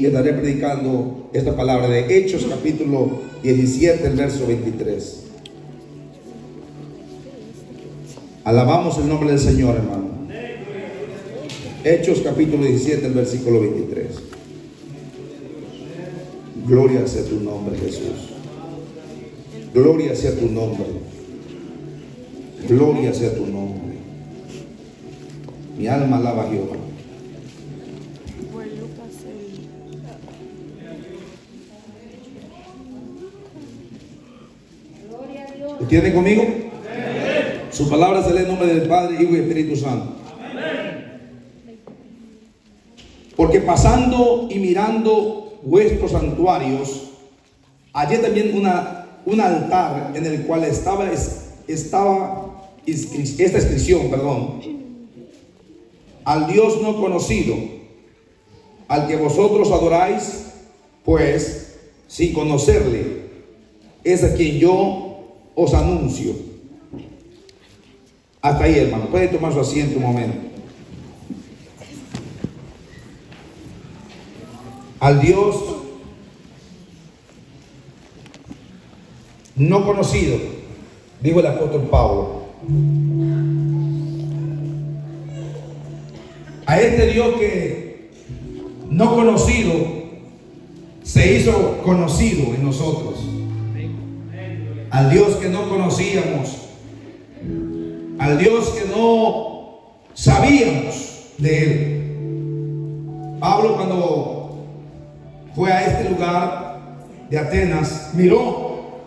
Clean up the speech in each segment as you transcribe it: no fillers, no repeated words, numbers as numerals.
estaré predicando esta palabra de Hechos capítulo 17, el verso 23. Alabamos el nombre del Señor, hermano. Hechos capítulo 17, el versículo 23. Gloria sea tu nombre, Jesús. Gloria sea tu nombre. Gloria sea tu nombre. Mi alma alaba a Jehová. ¿Entienden conmigo? Su palabra se lee en nombre del Padre, Hijo y Espíritu Santo. Porque pasando y mirando vuestros santuarios, hallé también un altar en el cual estaba esta inscripción, al Dios no conocido, al que vosotros adoráis, pues sin conocerle, es a quien yo os anuncio. Hasta ahí, hermano. Puede tomar su asiento un momento. Al Dios no conocido, dijo el apóstol Pablo. A este Dios que no conocido se hizo conocido en nosotros. Al Dios que no conocíamos, al Dios que no sabíamos de Él. Pablo, cuando fue a este lugar de Atenas, miró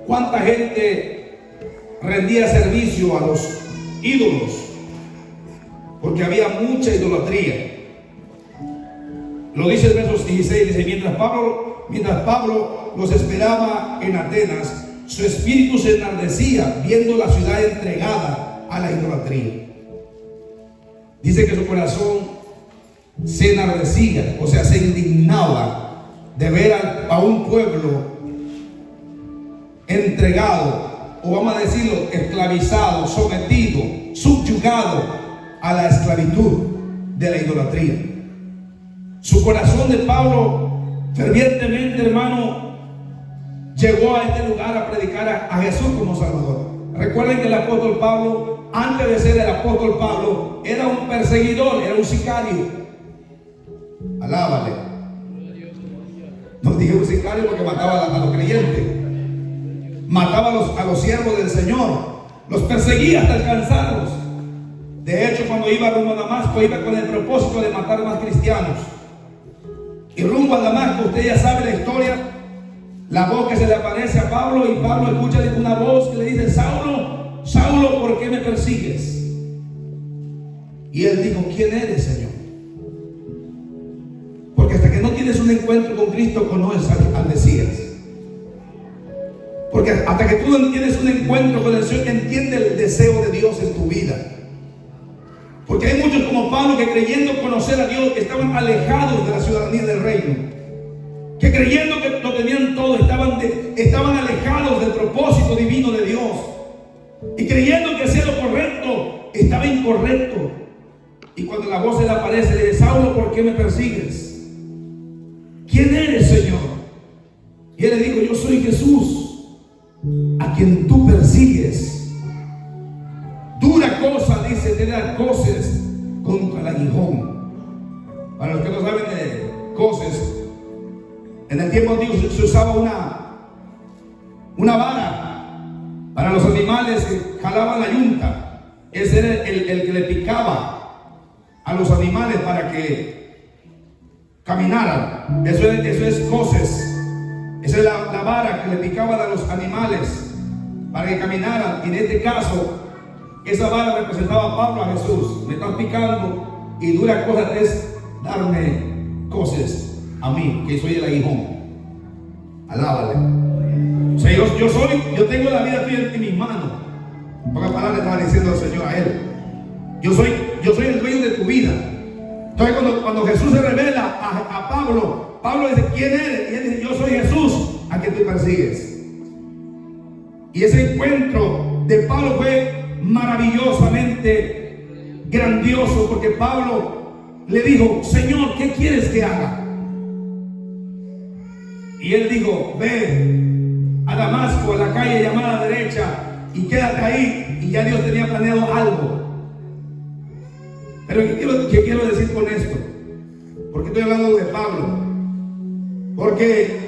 cuánta gente rendía servicio a los ídolos, porque había mucha idolatría. Lo dice el verso 16, dice: mientras Pablo los esperaba en Atenas, su espíritu se enardecía viendo la ciudad entregada a la idolatría. Dice que su corazón se enardecía, o sea, se indignaba de ver a un pueblo entregado, o vamos a decirlo, esclavizado, sometido, subyugado a la esclavitud de la idolatría. Su corazón de Pablo fervientemente, hermano, llegó a este lugar a predicar a Jesús como Salvador. Recuerden que el apóstol Pablo, antes de ser el apóstol Pablo, era un perseguidor, era un sicario. Alábale. No dije un sicario porque mataba a los creyentes, mataba a los siervos del Señor, los perseguía hasta alcanzarlos. De hecho, cuando iba rumbo a Damasco, iba con el propósito de matar más cristianos. Y rumbo a Damasco, usted ya sabe la historia, la voz que se le aparece a Pablo, y Pablo escucha una voz que le dice: Saulo, Saulo, ¿por qué me persigues? Y él dijo: ¿quién eres, Señor? Porque hasta que no tienes un encuentro con Cristo, conoces al Mesías. Porque hasta que tú no tienes un encuentro con el Señor, entiendes el deseo de Dios en tu vida. Porque hay muchos como Pablo que, creyendo conocer a Dios, estaban alejados de la ciudadanía del reino, que creyendo que lo tenían todo, estaban alejados del propósito divino de Dios, y creyendo que hacía lo correcto, estaba incorrecto. Y cuando la voz se le aparece, le dice: Saulo, ¿por qué me persigues? ¿Quién eres, Señor? Y él le dijo: yo soy Jesús, a quien tú persigues. Dura cosa, dice, te da coces contra el aguijón. Para los que no saben de coces, en el tiempo antiguo se usaba una vara para los animales que jalaban la yunta. Ese era el que le picaba a los animales para que caminaran. Eso es coces. Esa es la vara que le picaba a los animales para que caminaran. Y en este caso, esa vara representaba a Pablo, a Jesús. Me están picando, y dura cosa es darme coces a mí, que soy el aguijón. Alábale. O sea, yo tengo la vida tuya en mis manos. Pocas palabras estaba diciendo el Señor a él. Yo soy el dueño de tu vida. Entonces cuando Jesús se revela a Pablo, Pablo dice: ¿quién eres? Y él dice: yo soy Jesús, a quien tú persigues. Y ese encuentro de Pablo fue maravillosamente grandioso, porque Pablo le dijo: Señor, ¿qué quieres que haga? Y él dijo: ve a Damasco, a la calle llamada derecha, y quédate ahí. Y ya Dios tenía planeado algo. Pero ¿qué quiero decir con esto? Porque estoy hablando de Pablo. Porque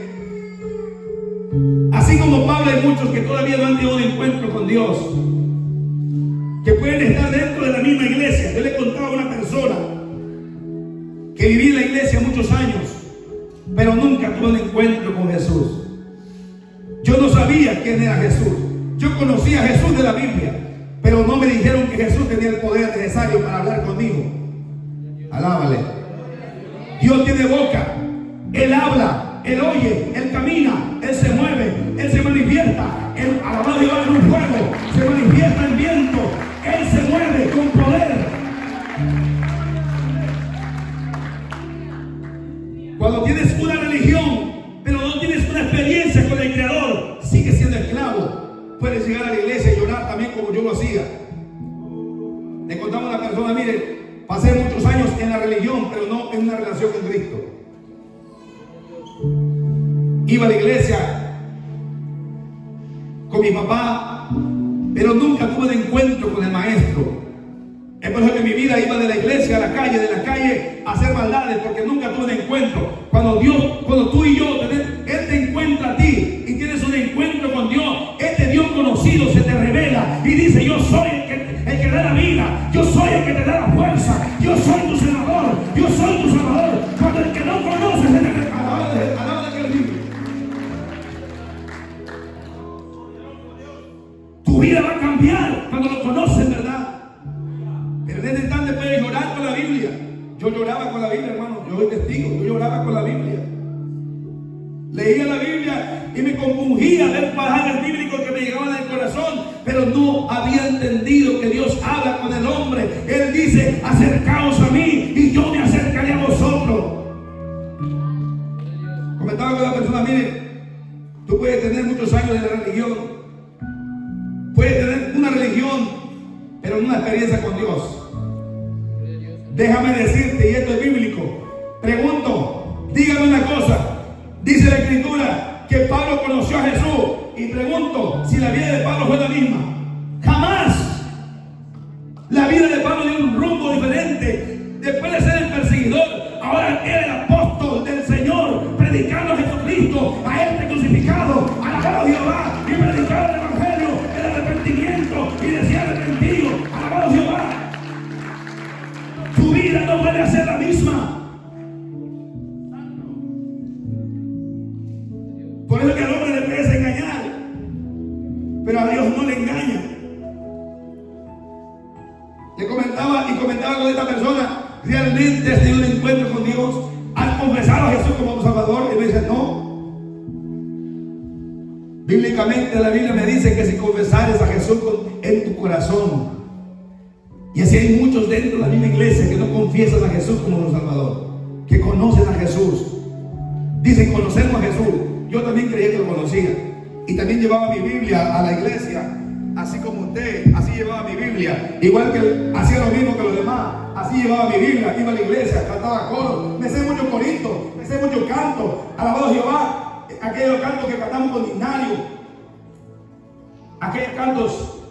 así como Pablo, hay muchos que todavía no han tenido un encuentro con Dios, que pueden estar dentro de la misma iglesia. Yo le contaba a una persona que vivía en la iglesia muchos años, pero nunca tuvo un encuentro con Jesús. Yo no sabía quién era Jesús. Yo conocía a Jesús de la Biblia, pero no me dijeron que Jesús tenía el poder necesario para hablar conmigo. Alábale. Dios tiene boca, Él habla, Él oye, Él camina, Él se mueve, Él se manifiesta. Él, alabado Dios, en un fuego, se manifiesta en viento. Él se mueve con poder. Cuando tienes una religión, pero no tienes una experiencia con el Creador, sigues siendo esclavo. Puedes llegar a la iglesia y llorar también como yo lo hacía. Le contaba a una persona: mire, pasé muchos años en la religión, pero no en una relación con Cristo. Iba a la iglesia con mi papá, pero nunca tuve un encuentro con el maestro. Es por eso que mi vida iba de la iglesia a la calle, de la calle a hacer maldades, porque nunca tuve un encuentro. Cuando tú y yo, Él te encuentra a ti y tienes un encuentro con Dios, este Dios conocido se te revela y dice: yo soy el que da la vida, yo soy el que te da la fuerza, yo soy tu Salvador, yo soy tu Salvador. Cuando el que no conoce se te revela. Tu vida va a cambiar cuando lo conoces, ¿verdad? Pero en ese instante puedes llorar con la Biblia. Yo lloraba con la Biblia, hermano. Yo soy testigo. Yo lloraba con la Biblia. Leía la Biblia y me compungía del pasajes bíblicos que me llegaban al corazón, pero no había entendido que Dios habla con el hombre. Él dice: acercaos a mí y yo me acercaré a vosotros. Comentaba con la persona: mire, tú puedes tener muchos años de la religión, puedes tener una religión, pero no una experiencia con Dios. Déjame decirte, y esto es bíblico, pregunto, dígame una cosa. Dice la Escritura que Pablo conoció a Jesús, y pregunto si la vida de Pablo fue la misma. Jamás. La vida de Pablo dio un rumbo diferente. Después de ser el perseguidor, ahora era el apóstol del Señor, predicando a Jesucristo, a este crucificado, alabado Jehová, y predicaba el evangelio, el arrepentimiento, y decía: arrepentido, alabado Jehová. Tu vida no vuelve a ser la misma. Por eso que al hombre le puedes engañar, pero a Dios no le engaña. Le comentaba con esta persona: ¿realmente has tenido un encuentro con Dios? ¿Has confesado a Jesús como tu Salvador? Y me dice: no. Bíblicamente la Biblia me dice que si confesares a Jesús en tu corazón, y así hay muchos dentro de la misma iglesia que no confiesan a Jesús como su Salvador, que conocen a Jesús, dicen: conocemos a Jesús. Yo también creía que lo conocía, y también llevaba mi Biblia a la iglesia, así como usted, así llevaba mi Biblia, igual que hacía lo mismo que los demás, así llevaba mi Biblia, iba a la iglesia, cantaba coros, me sé muchos coritos, me sé muchos cantos, alabado Jehová, aquellos cantos que cantamos con himnario, aquellos cantos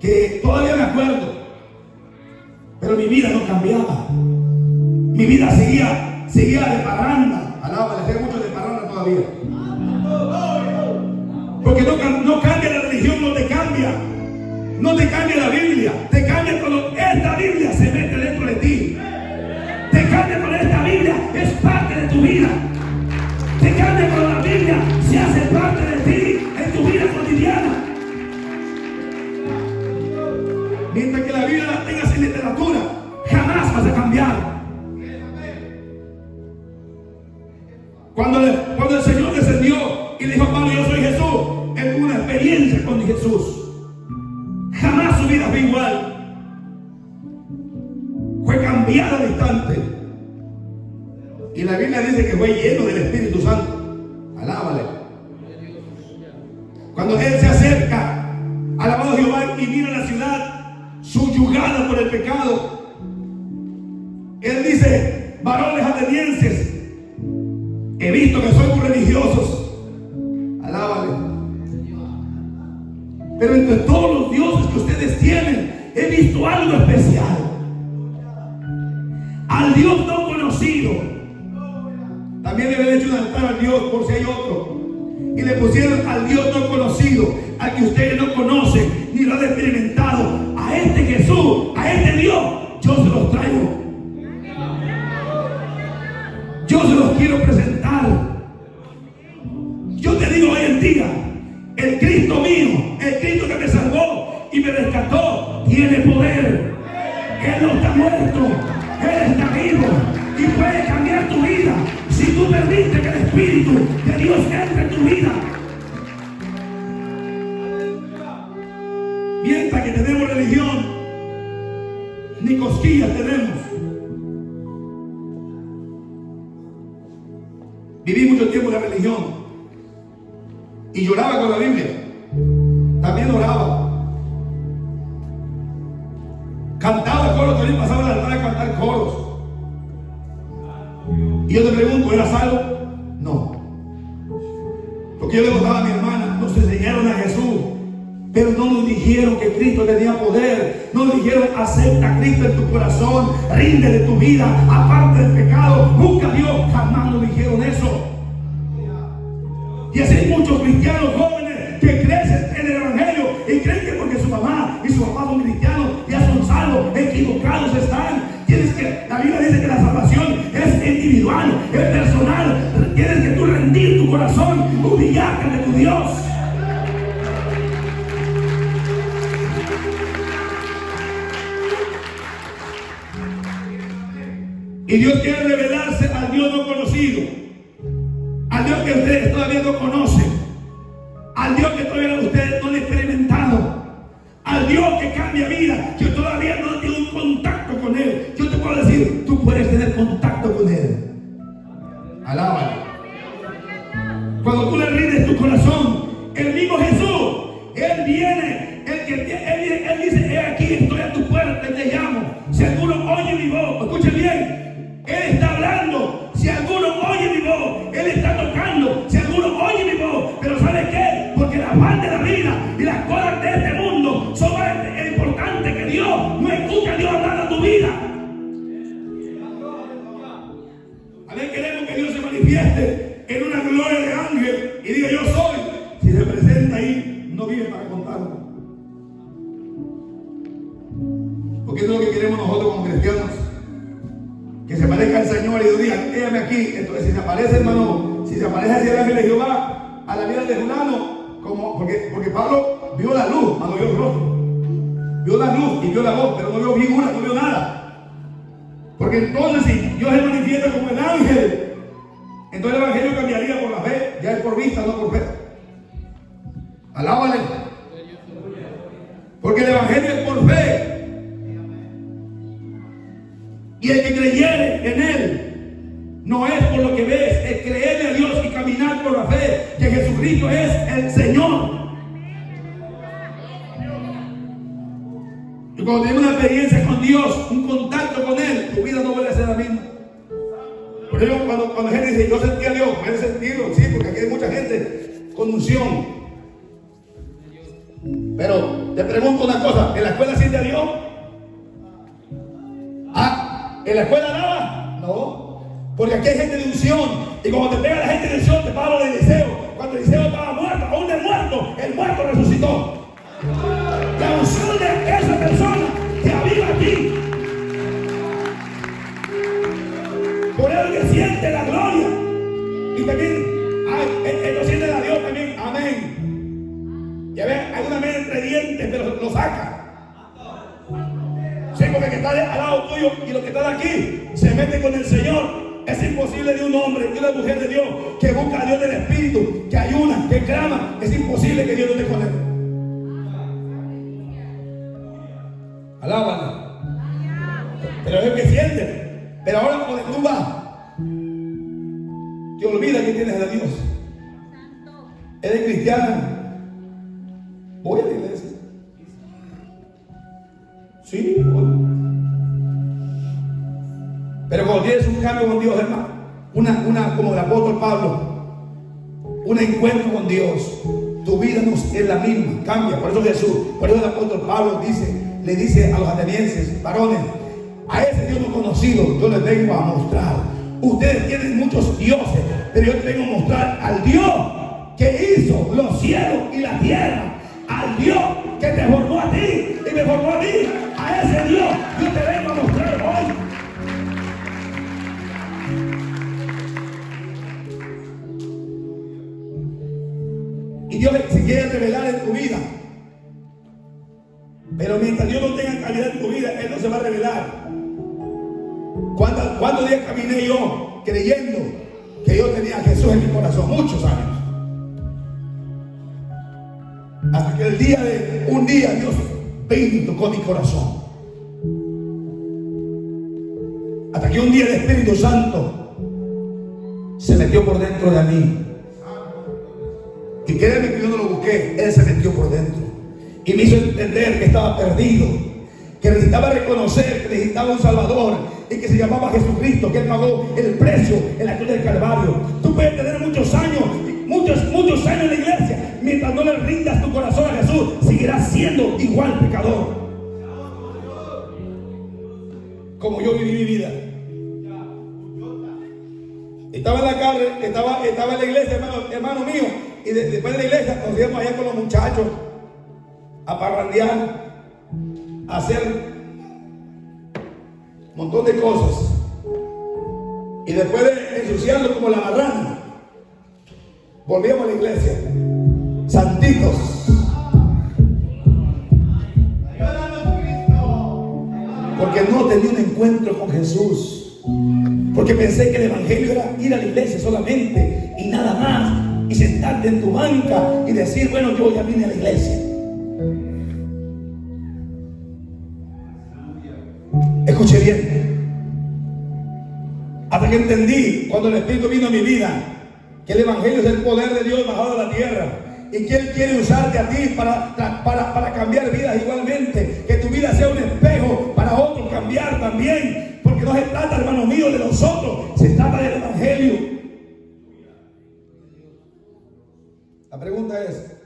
que todavía me acuerdo, pero mi vida no cambiaba, mi vida seguía de parranda. Alaba, le sé mucho de parranda todavía. Porque no cambia la religión, no te cambia. No te cambia la Biblia. Te cambia cuando esta Biblia se mete dentro de ti. Te cambia cuando esta Biblia es parte de tu vida. Te cambia cuando la Biblia se hace parte de ti en tu vida cotidiana. Mientras que la Biblia la tengas en literatura, jamás vas a cambiar. Cuando el Señor descendió y dijo a Pablo: yo soy Jesús, él tuvo una experiencia con Jesús. Jamás su vida fue igual. Fue cambiada al instante. Y la Biblia dice que fue lleno del Espíritu Santo. Alábale. Cuando él se acerca, alabado Jehová, y mira la ciudad subyugada por el pecado, él atenienses, he visto que son muy religiosos. Alábale. Pero entre todos los dioses que ustedes tienen, he visto algo especial. Al Dios no conocido. También le habían hecho un altar al Dios por si hay otro. Y le pusieron al Dios no conocido, al que ustedes no conocen ni lo han experimentado. A este Jesús, a este Dios, yo se los traigo. Yo se los quiero presentar. Yo te digo hoy en día, el Cristo mío, el Cristo que me salvó y me rescató, tiene poder. Él no está muerto, Él está vivo y puede cambiar tu vida si tú permites que el Espíritu de Dios entre en tu vida. Mientras que tenemos religión, ni cosquillas tenemos. Viví mucho tiempo en la religión y lloraba con la Biblia. También oraba. Cantaba coros, también pasaba la tarde a cantar coros. Y yo te pregunto, ¿era salvo? No. Porque yo le contaba a mi hermana, nos enseñaron a Jesús, pero no nos dijeron que Cristo tenía poder. No nos dijeron, acepta a Cristo en tu corazón, ríndele tu vida, aparte del pecado, busca a Dios. Jamás nos dijeron eso. Y así hay muchos cristianos jóvenes que crecen en el Evangelio y creen que porque su mamá y su papá son cristianos ya son salvos. Equivocados están. La Biblia dice que la salvación es individual, es personal. Tienes que tú rendir tu corazón, humillarte ante tu Dios. Y Dios quiere revelarse al Dios no conocido, al Dios que ustedes todavía no conocen, al Dios que todavía ustedes no han experimentado, al Dios que cambia vida, que todavía no han tenido un contacto con Él. Yo te puedo decir, tú puedes tener contacto con Él. Alábalo. Cuando tú le rindes tu corazón, el mismo Jesús, Él viene, Él dice, he aquí, estoy a tu puerta y te llamo. Si alguno oye mi voz, escuchen bien, Él está hablando. Si alguno oye mi voz, Él está tocando. Si alguno oye mi voz, pero ¿sabe qué? Porque la afán de la vida y las cosas de este mundo son más importantes que Dios. No escucha a Dios hablar a tu vida. A ver, queremos que Dios se manifieste en una gloria de ángel y diga yo soy. Si se presenta ahí, no vive para contarlo. Porque eso es lo que queremos nosotros como cristianos. Que se aparezca el Señor y diga, déjame aquí. Entonces, si se aparece, hermano, si se aparece hacia el ángel de Jehová a la vida de Julano, porque Pablo vio la luz, no vio el rostro. Vio la luz y vio la voz, pero no vio figura, no vio nada. Porque entonces, si Dios se manifiesta como el ángel, entonces el evangelio cambiaría por la fe. Ya es por vista, no por fe. Alábale. Porque el evangelio es por fe. Y el que creyere en Él no es por lo que ves, es creerle a Dios y caminar por la fe, que Jesucristo es el Señor. Y cuando tienes una experiencia con Dios, un contacto con Él, tu vida no vuelve a ser la misma. Por ejemplo, cuando la gente dice, yo sentí a Dios, puede sentirlo, sí, porque aquí hay mucha gente con unción. Pero te pregunto una cosa, ¿en la escuela siente a Dios? ¿En la escuela nada? No. Porque aquí hay gente de unción. Y cuando te pega la gente de unción, te paga lo de Eliseo. Cuando Eliseo estaba muerto, aún el muerto resucitó. La unción de esa persona te aviva a ti. Por eso que siente la gloria. Y también, esto siente a Dios también. Amén. Ya ven, hay una amén entre dientes, pero lo saca. Sí, porque el que está al lado tuyo y los que están aquí se meten con el Señor. Es imposible de un hombre y una mujer de Dios que busca a Dios del Espíritu, que ayuna, que clama. Es imposible que Dios no esté con él. Alábala. Pero es el que siente. Pero ahora cuando tú vas, te olvidas que tienes a Dios. Eres cristiana. Voy a la iglesia. Sí, voy. Pero cuando tienes un cambio con Dios, hermano, una como el apóstol Pablo, un encuentro con Dios, tu vida no es la misma, cambia. Por eso el apóstol Pablo le dice a los atenienses: varones, a ese Dios no conocido yo les vengo a mostrar. Ustedes tienen muchos dioses, pero yo te vengo a mostrar al Dios que hizo los cielos y la tierra, al Dios que te formó a ti y me formó a mí. A ese Dios yo te vengo a mostrar hoy. Y Dios se quiere revelar en tu vida, pero mientras Dios no tenga calidad en tu vida, Él no se va a revelar. ¿Cuántos días caminé yo creyendo que yo tenía a Jesús en mi corazón? Muchos años. Hasta que un día Dios vino y tocó mi corazón. Hasta que un día el Espíritu Santo se metió por dentro de mí. Y créeme que yo no lo busqué, Él se metió por dentro. Y me hizo entender que estaba perdido, que necesitaba reconocer que necesitaba un Salvador y que se llamaba Jesucristo, que Él pagó el precio en la cruz del Calvario. Tú puedes tener muchos años en la iglesia, mientras no le rindas tu corazón a Jesús, seguirás siendo igual pecador. Como yo viví mi vida. Estaba en la calle, estaba en la iglesia, hermano mío, y después de la iglesia nos íbamos allá con los muchachos a parrandear, a hacer un montón de cosas, y después de ensuciarlo como la marrana, volvíamos a la iglesia santitos, porque no tenía un encuentro con Jesús. Porque pensé que el evangelio era ir a la iglesia solamente y nada más, y sentarte en tu banca y decir: bueno, yo ya vine a la iglesia. Escuche bien. Hasta que entendí, cuando el Espíritu vino a mi vida, que el evangelio es el poder de Dios bajado a la tierra, y que Él quiere usarte a ti para cambiar vidas igualmente, que tu vida sea un espejo para otros cambiar también. Porque no se trata, hermano mío, de nosotros, se trata del evangelio. La pregunta es: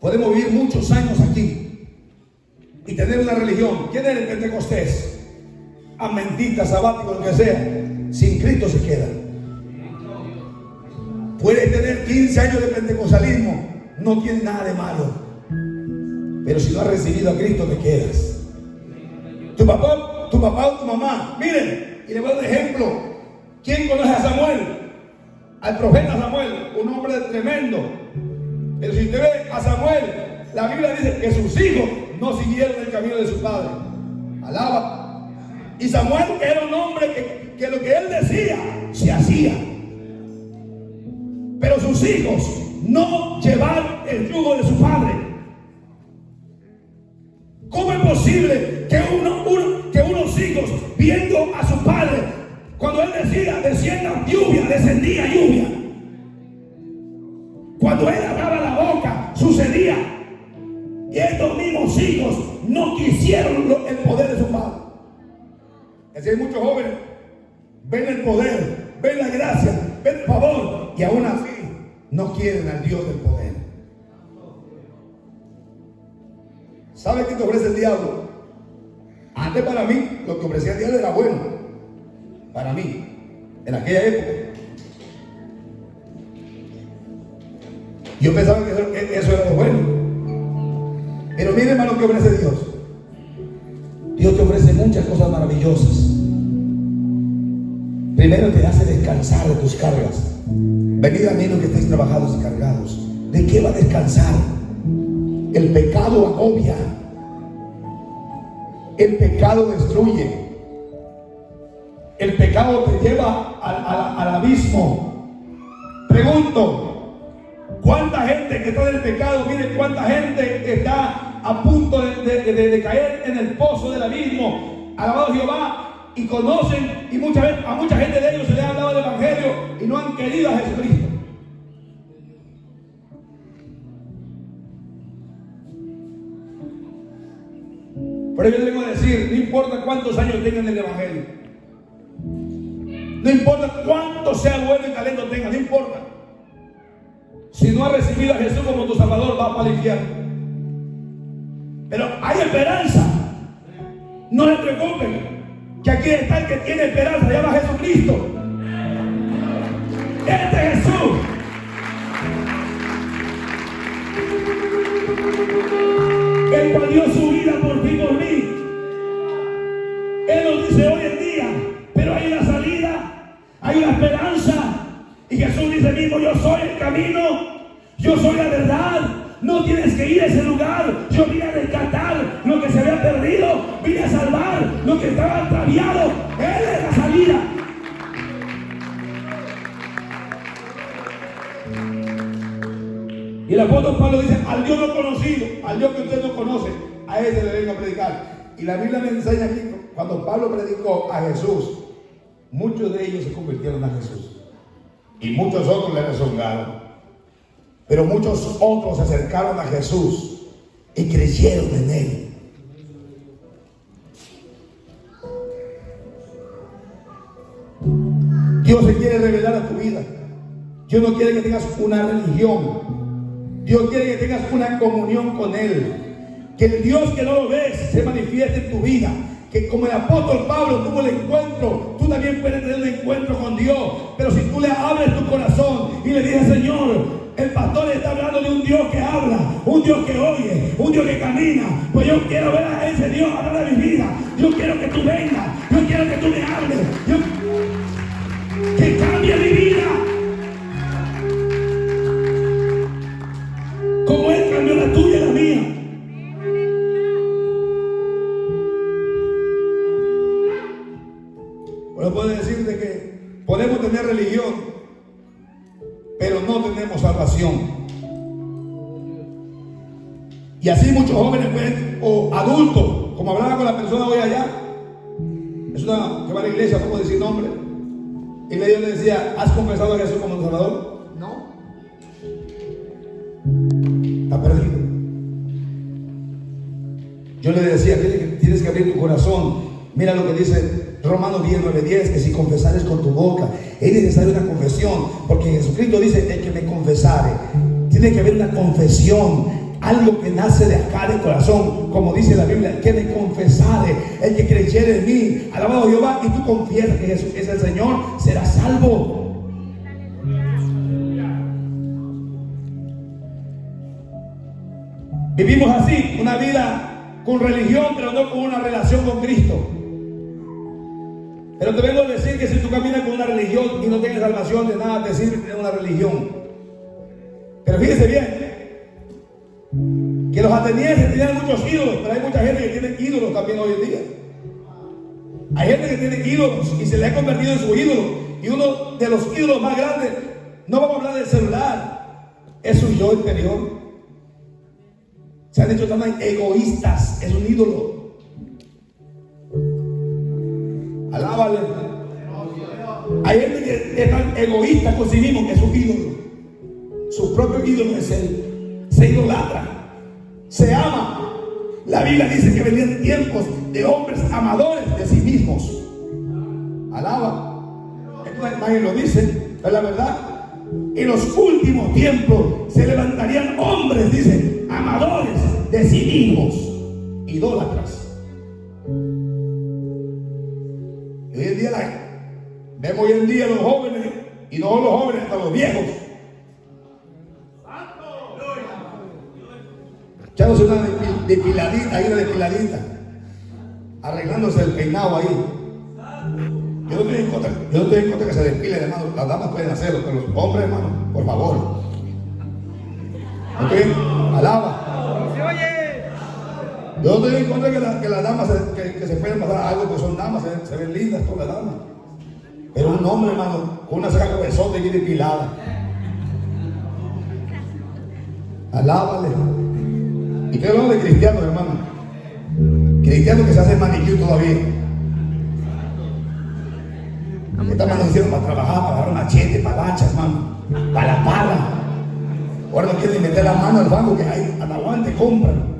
podemos vivir muchos años aquí y tener una religión. ¿Quién es el Pentecostés? Adventista, sabático, lo que sea, sin Cristo se queda. Puedes tener 15 años de pentecostalismo, no tiene nada de malo, pero si no has recibido a Cristo te quedas. Tu papá o tu mamá, miren, y le voy a dar un ejemplo. ¿Quién conoce a Samuel? Al profeta Samuel, un hombre tremendo. Pero si usted ve a Samuel, la Biblia dice que sus hijos no siguieron el camino de su padre. Alaba. Y Samuel era un hombre que lo que él decía se hacía, pero sus hijos no llevaron el yugo de su padre. ¿Cómo es posible que unos hijos, viendo a su padre, cuando él decía descienda lluvia, descendía lluvia? Cuando él abriera la boca, sucedía. Y estos mismos hijos no quisieron el poder de su padre. Es decir, muchos jóvenes ven el poder, ven la gracia, ven el favor, y aún así no quieren al Dios del poder. ¿Sabe qué te ofrece el diablo? Antes, para mí, lo que ofrecía el diablo era bueno. Para mí, en aquella época. Yo pensaba que eso era lo bueno. Pero mire, hermano, ¿qué ofrece Dios? Dios te ofrece muchas cosas maravillosas. Primero, te hace descansar de tus cargas. Venid a mí los que estáis trabajados y cargados. ¿De qué va a descansar? El pecado agobia. El pecado destruye. El pecado te lleva al abismo. Pregunto, ¿cuánta gente que está en el pecado? Mire cuánta gente está a punto de caer en el pozo del abismo. Alabado Jehová. Y conocen, y a mucha gente de ellos se les ha hablado del evangelio y no han querido a Jesucristo. Pero yo les vengo a decir, no importa cuántos años tengan el evangelio, No importa cuánto sea bueno y talento tenga, no importa. Si no has recibido a Jesús como tu Salvador, vas para el infierno. Pero hay esperanza. No se preocupen, que aquí está el que tiene esperanza, se llama Jesucristo. Este es Jesús. Él cual dio su vida por ti y por mí. Él nos dice hoy en día, pero hay una salida, hay una esperanza. Y Jesús dice mismo: yo soy el camino, yo soy la verdad. No tienes que ir a ese lugar. Yo vine a rescatar lo que se había perdido, vine a salvar lo que estaba extraviado. Él es la salida. Y el apóstol Pablo dice: al Dios no conocido, al Dios que usted no conoce, a ese le vengo a predicar. Y la Biblia me enseña aquí, cuando Pablo predicó a Jesús, muchos de ellos se convirtieron a Jesús y muchos otros le rezongaron, pero muchos otros se acercaron a Jesús y creyeron en Él. Dios se quiere revelar a tu vida. Dios no quiere que tengas una religión. Dios quiere que tengas una comunión con Él. Que el Dios que no lo ves se manifieste en tu vida. Que como el apóstol Pablo tuvo el encuentro, tú también puedes tener un encuentro con Dios. Pero si tú le abres tu corazón y le dices: Señor, el pastor está hablando de un Dios que habla, un Dios que oye, un Dios que camina, pues yo quiero ver a ese Dios hablar de mi vida. Yo quiero que tú vengas, yo quiero que tú me hables, que cambie mi vida como Él cambió la tuya y la mía. Pero puedo decirte que podemos tener religión, pero no tenemos salvación. Y así muchos jóvenes pueden, o adultos, como hablaba con la persona hoy allá, es una que va a la iglesia, no puedo decir nombre, y Dios le decía: ¿has confesado a Jesús como tu Salvador? No. Está perdido. Yo le decía: tienes que abrir tu corazón. Mira lo que dice Romanos 10, 9, 10, que si confesares con tu boca, es necesaria una confesión, porque Jesucristo dice: el que me confesare. Tiene que haber una confesión, algo que nace de acá del corazón, como dice la Biblia: el que me confesare, el que creyere en mí, alabado Jehová, y tú confiesas que Jesús es el Señor, serás salvo. Vivimos así, una vida con religión, pero no con una relación con Cristo. Pero te vengo a decir que si tú caminas con una religión y no tienes salvación, de nada te sirve tener una religión. Pero fíjese bien, que los atenienses tenían muchos ídolos, pero hay mucha gente que tiene ídolos también hoy en día. Hay gente que tiene ídolos y se le ha convertido en su ídolo. Y uno de los ídolos más grandes, no vamos a hablar del celular, es su yo interior. Se han hecho tan egoístas, es un ídolo. Alábale. Hay gente que es tan egoísta con sí mismo que es su ídolo. Su propio ídolo es él. Se idolatra, se ama. La Biblia dice que venían tiempos de hombres amadores de sí mismos. Alaba. Esto nadie lo dice, es la verdad. En los últimos tiempos se levantarían hombres, dice, amadores de sí mismos, idólatras. Y hoy en día vemos hoy en día los jóvenes, y no los jóvenes, hasta los viejos, echándose una depiladita, ahí una depiladita, arreglándose el peinado ahí. Yo no estoy en contra que se depile, hermano. Las damas pueden hacerlo, pero los hombres, hermano, por favor. ¿Ok? Alaba. Yo no estoy en contra que las damas que se pueden pasar algo, porque son damas, se ven lindas todas las damas. Pero un hombre, hermano, con una ceja cabezota y bien depilada. Alábale. Y estoy hablando de cristianos, hermano. Cristianos que se hacen manicure todavía. Esta mano hicieron para trabajar, para dar machete, para lancha, hermano, para la pala. Ahora no quieren meter la mano al banco, que hay hasta aguante compran.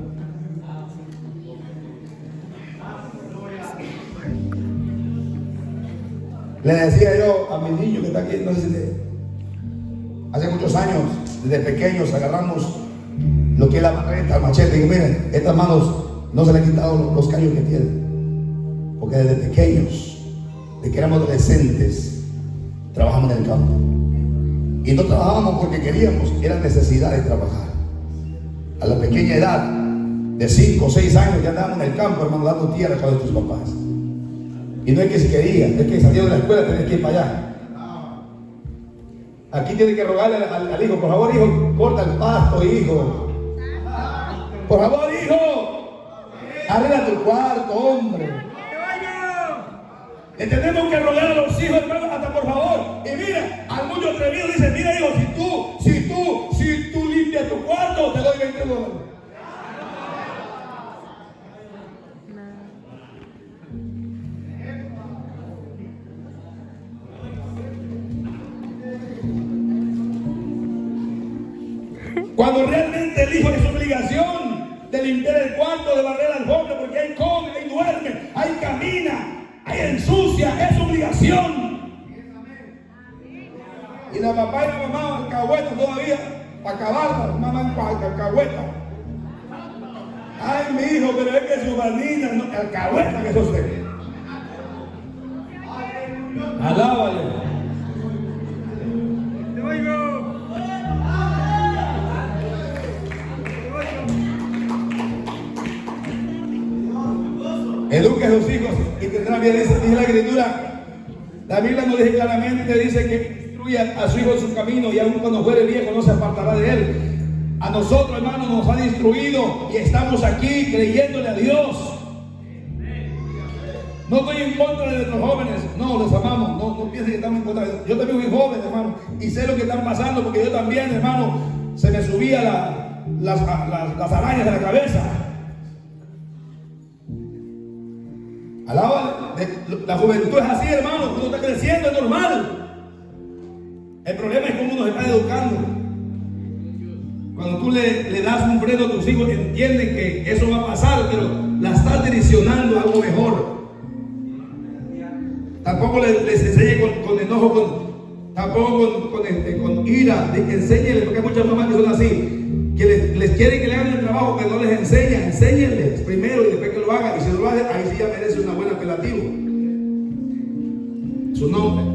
Le decía yo a mi niño que está aquí, no sé si hace muchos años, desde pequeños agarramos lo que es la marreta, el machete, y digo, miren, estas manos no se le han quitado los callos que tienen, porque desde pequeños, de que éramos adolescentes, trabajamos en el campo. Y no trabajábamos porque queríamos, era necesidad de trabajar. A la pequeña edad, de 5 o 6 años, ya andábamos en el campo, hermano, dando tierra a cada de tus papás. Y no es que se quería, es que salió de la escuela, tenés que ir para allá. Aquí tiene que rogarle al hijo, por favor, hijo, corta el pasto, hijo. Por favor, hijo, arregla tu cuarto, hombre. Le tenemos que rogar a los hijos, hermano, hasta por favor. Y mira, al mucho atrevido dice, mira, hijo, si tú limpias tu cuarto, te doy $20. Cuando realmente el hijo es su obligación de limpiar el cuarto, de barrer la alfombra, porque ahí come, ahí duerme, ahí camina, ahí ensucia, es su obligación. Y la papá y la mamá alcahueta todavía, para acabarla, mamá alcahueta. Ay, mi hijo, pero es que su vanina, no, alcahueta que eso se. Alábale. Eduque a sus hijos y tendrá bien, dice la Escritura. La Biblia nos dice claramente, dice que instruya a su hijo en su camino y aun cuando fuere viejo no se apartará de él. A nosotros, hermanos, nos han instruido y estamos aquí creyéndole a Dios. No estoy en contra de nuestros jóvenes, no, les amamos, no piensen que estamos en contra de ellos. Yo también fui joven, hermano, y sé lo que están pasando, porque yo también, hermano, se me subía las arañas de la cabeza. Alaba, la juventud es así, hermano, uno está creciendo, es normal. El problema es cómo uno se está educando. Cuando tú le das un freno a tus hijos, entienden que eso va a pasar, pero la estás direccionando a algo mejor. Tampoco les enseñe con enojo, tampoco con ira, enséñenles, porque hay muchas mamás que son así, que les quieren que le hagan el trabajo, que no les enseñan. Enséñenles primero y después que lo hagan, y si no lo hacen, ahí sí ya merece una buena apelativo. Su nombre.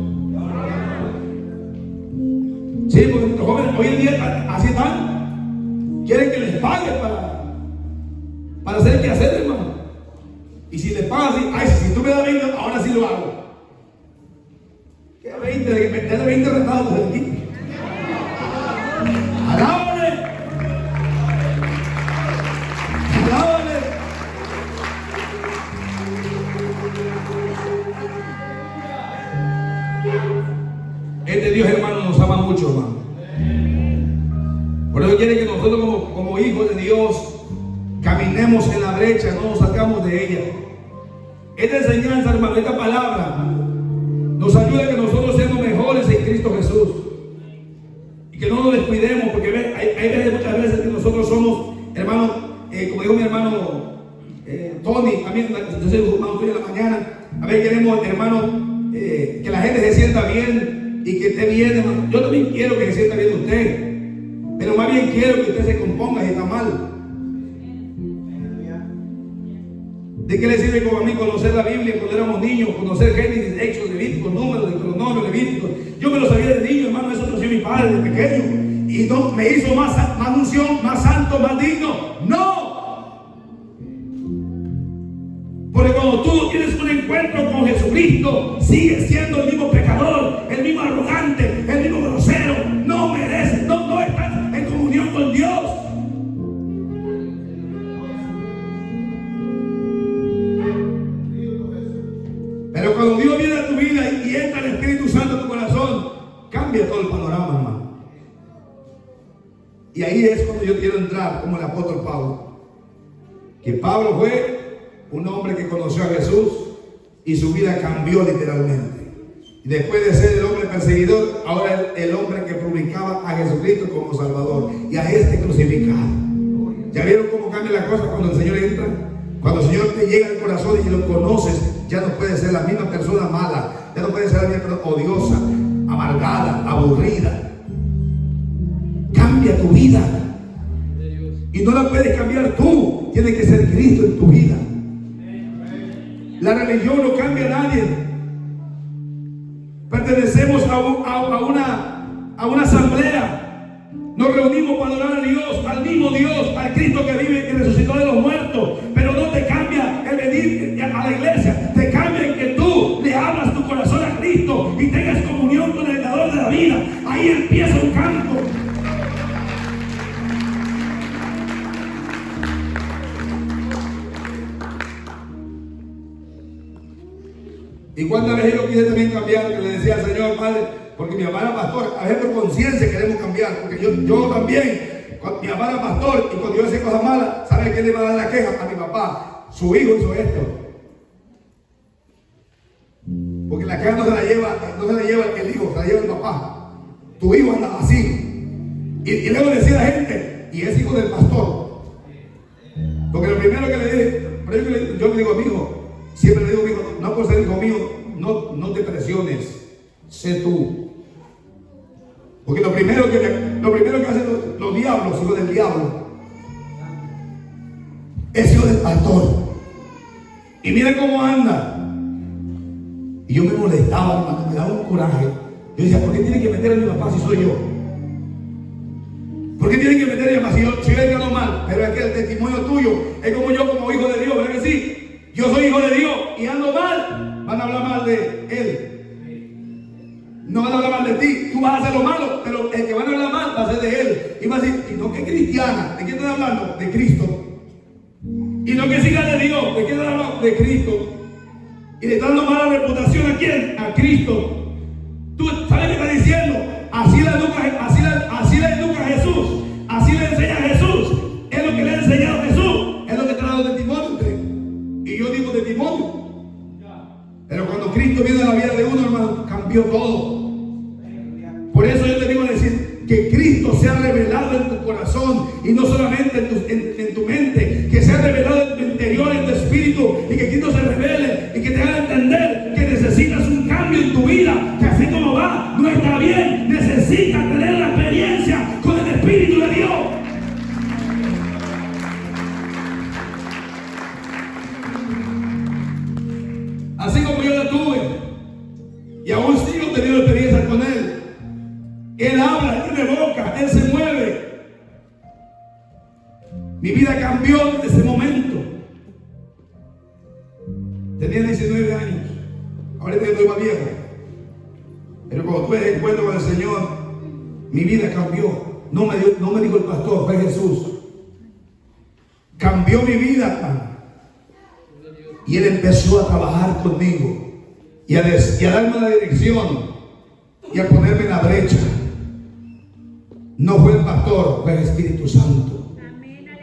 Sí, porque los jóvenes hoy en día así están, quieren que les pague para hacer qué hacer, hermano. Y si les pagan así, ay, si tú me das 20, ahora sí lo hago. ¿Qué 20? De que me den 20 retados de aquí. ¡Alábale! ¡Alábale! Este Dios, hermano, nos ama mucho, hermano. Por eso quiere que nosotros como hijos de Dios caminemos en la brecha, no nos salgamos de ella. Esta enseñanza, hermano, esta palabra nos ayuda a que nosotros seamos mejores en Cristo Jesús y que no nos descuidemos, porque hay veces, muchas veces que nosotros somos, hermano, como dijo mi hermano Tony, también yo soy hermano tuyo en la mañana, a ver, queremos, hermano, que la gente se sienta bien y que esté bien, hermano. Yo también quiero que se sienta bien usted, pero más bien quiero que usted se componga si está mal. ¿De qué le sirve como a mí conocer la Biblia cuando éramos niños? Conocer Génesis, Éxodo, Levítico, Números, Deuteronomio, Levítico. Yo me lo sabía de niño, hermano, eso lo hacía mi padre de pequeño. Y no me hizo más unción, más santo, más digno. ¡No! Porque cuando tú tienes un encuentro con Jesucristo, sigues siendo el mismo pecador, el mismo arrogante, el mismo grosero. No mereces, no estás en comunión con Dios. Pero cuando Dios viene a tu vida y entra el Espíritu Santo en tu corazón, cambia todo el panorama, hermano. Y ahí es cuando yo quiero entrar, como el apóstol Pablo. Que Pablo fue un hombre que conoció a Jesús y su vida cambió literalmente. Y después de ser el hombre perseguidor, ahora el hombre que publicaba a Jesucristo como Salvador y a este crucificado. ¿Ya vieron cómo cambia la cosa cuando el Señor entra? Cuando el Señor te llega al corazón y lo conoces, ya no puedes ser la misma persona mala, Ya no puede ser alguien odiosa, amargada, aburrida. Cambia tu vida. Y no la puedes cambiar tú. Tiene que ser Cristo en tu vida. La religión no cambia a nadie. Pertenecemos a una asamblea. Nos reunimos para adorar a Dios, al mismo Dios, al Cristo que vive y resucitó de los muertos. Pero no te cambia el venir a la iglesia. Te cambia en que tú le abras tu corazón a Cristo y tengas comunión con el dador de la vida. Ahí empieza un canto. Y cuántas veces yo quise también cambiar, que le decía al Señor, Padre, porque mi mamá era pastor, a veces por conciencia queremos cambiar, porque yo también, mi mamá era pastor, y cuando yo hacía cosas malas, ¿sabe quién le iba a dar la queja? A mi papá. Su hijo hizo esto. Porque la queja no se la lleva el hijo, se la lleva el papá. Tu hijo anda así. Y luego decía a la gente, y es hijo del pastor. Porque lo primero que le dije, yo le digo a mi hijo, siempre le digo a mi hijo, no por ser hijo mío, no te presiones, sé tú. Porque lo primero que hacen los diablos, hijos del diablo, es hijo del pastor. Y mira cómo anda. Y yo me molestaba, hermano, me daba un coraje. Yo decía, ¿por qué tienen que meter a mi papá si soy yo? ¿Por qué tienen que meter a mi papá si yo he quedado mal? Pero es que el testimonio tuyo es como yo, como hijo de Dios, ¿verdad que sí? Yo soy hijo de Dios y ando mal, van a hablar mal de Él. No van a hablar mal de ti, tú vas a hacer lo malo, pero el que van a hablar mal va a ser de Él. Y va a decir, y no que cristiana, ¿de quién están hablando? De Cristo. Y no que siga de Dios, ¿de quién están hablando? De Cristo. Y le está dando mala reputación ¿a quién? A Cristo. Tú sabes qué está diciendo, así la educa Jesús, así le enseña a Jesús, es lo que le ha enseñado Jesús, es lo que trae de testimonio. Y yo digo de testimonio. Pero cuando Cristo viene a la vida de uno, hermano, cambió todo. Por eso yo te digo a decir que Cristo sea revelado en tu corazón y no solamente en tu mente, que sea revelado en tu interior, en tu espíritu, y que Cristo se revele y que te haga entender que necesitas un cambio en tu vida, que así como va, no está bien, necesitas tener la experiencia con el Espíritu de Dios. Así como yo la tuve, y aún sigo teniendo experiencia con Él. Él habla, Él tiene boca, Él se mueve. Mi vida cambió desde ese momento. Tenía 19 años, ahorita yo estoy más viejo. Pero cuando tuve el encuentro con el Señor, mi vida cambió. No me dijo el pastor, fue Jesús. Cambió mi vida, hermano. Y Él empezó a trabajar conmigo y a darme la dirección y a ponerme en la brecha. No fue el pastor, fue el Espíritu Santo.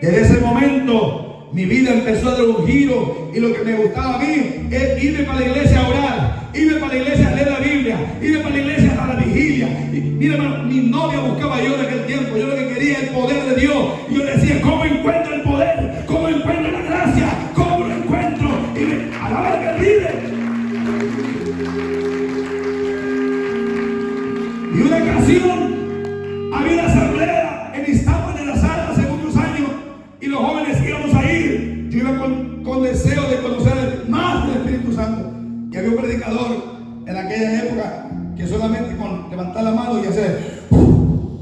Desde ese momento mi vida empezó a dar un giro, y lo que me gustaba a mí es irme para la iglesia a orar, irme para la iglesia a leer la Biblia, irme para la iglesia a la vigilia. Y mira, hermano, mi novia buscaba yo en aquel tiempo. Yo lo que quería es el poder de Dios. Y yo decía, ¿cómo encuentro el poder? ¿Cómo encuentro la gracia? ¿Cómo lo encuentro? Y a la vez que vive. Y una ocasión había una asamblea en Iztapa de la Sala hace muchos años, y los jóvenes íbamos a ir. Yo iba con deseo de conocer más del Espíritu Santo. Y había un predicador en aquella época que solamente con levantar la mano y hacer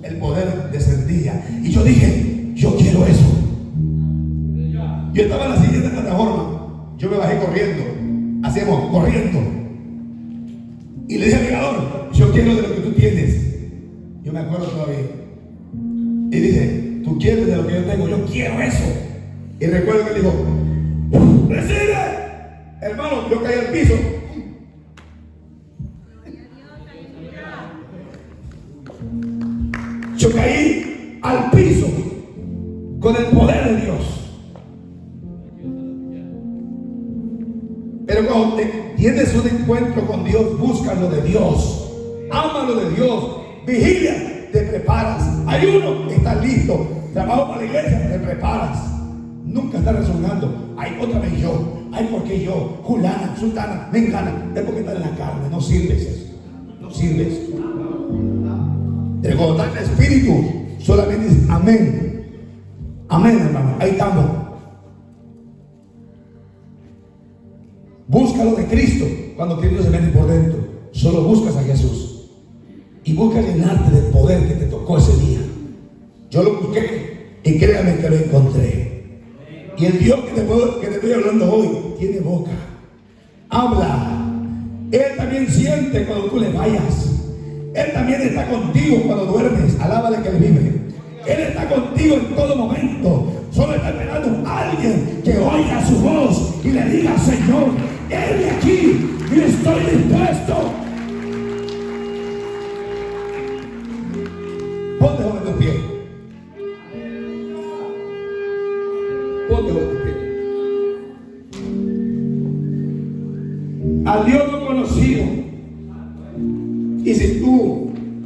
el poder descendía. Y yo dije, yo quiero eso. Yo estaba en la siguiente plataforma. Yo me bajé corriendo. Hacíamos corriendo. Y le dije al predicador, yo quiero de lo que tú tienes. Yo me acuerdo todavía. Y dije, tú quieres de lo que yo tengo, yo quiero eso. Y recuerdo que él dijo, recibe. Hermano, yo caí al piso. Yo caí al piso con el poder de Dios. Pero cuando tienes un encuentro con Dios, búscalo de Dios, ámalo de Dios, vigilia, te preparas. Ayuno, estás listo. Trabajo para la iglesia, te preparas. Nunca estás rezongando. Ay, otra vez yo. ay, porque yo, Julana, Sultana, Mengana, es porque está en la carne, no sirves eso, no sirves. De cuando está en el espíritu, solamente dice amén, amén, hermano, ahí estamos. Búscalo de Cristo cuando Cristo se mete por dentro. Solo buscas a Jesús y busca llenarte del poder que te tocó ese día. Yo lo busqué y créame que lo encontré. Y el Dios que te estoy hablando hoy tiene boca, habla. Él también siente cuando tú le vayas. Él también está contigo cuando duermes. Alábale que Él vive. Él está contigo en todo momento. Solo está esperando a alguien que oiga su voz y le diga: Señor, heme aquí y estoy dispuesto. Ponte sobre tus pies.